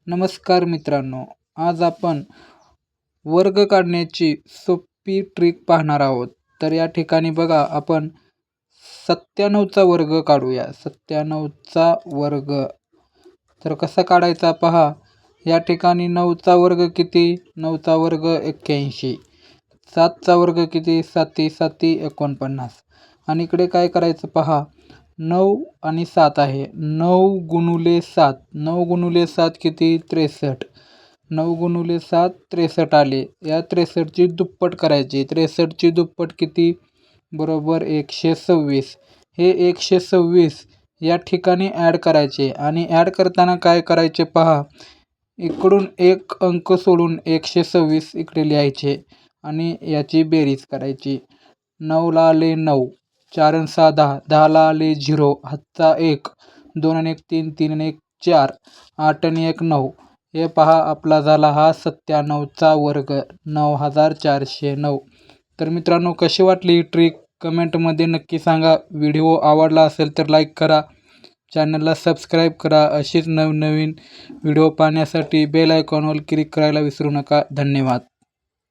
नमस्कार मित्रांनो, आज आपण वर्ग काढण्याची सोपी ट्रिक पाहणार आहोत. तर या ठिकाणी बघा, आपण 97चा वर्ग काढूया. 97चा वर्ग तर कसा काढायचा पहा. या ठिकाणी 9चा वर्ग किती? 9चा वर्ग 81. 7चा वर्ग किती? 7 7 49. आणि इकडे काय करायचं पहा, 9 आणि 7 आहे. 9 गुणुले 7, 9 गुणुले 7 किती? 63. 9 गुणुले 7 63 आले. या 63ची दुप्पट करायची. 63ची दुप्पट किती? बरोबर 126. हे 126 या ठिकाणी ॲड करायचे आणि ॲड करताना काय करायचे पहा, इकडून एक अंक सोडून 126 इकडे लिहायचे आणि याची बेरीज करायची. 9ला आले 9, 4 आणि 6 10, 10ला आले 0, हातचा 1, 2 आणि 1 3, 3 आणि 1 4, 8 आणि 1 9. हे पहा, आपला झाला हा 97चा वर्ग, 9409. तर मित्रांनो, कशी वाटली ही ट्रिक कमेंटमध्ये नक्की सांगा. व्हिडिओ आवडला असेल तर लाईक करा, चॅनलला सबस्क्राईब करा. अशीच नवनवीन व्हिडिओ पाहण्यासाठी बेल आयकॉनवर क्लिक करायला विसरू नका. धन्यवाद.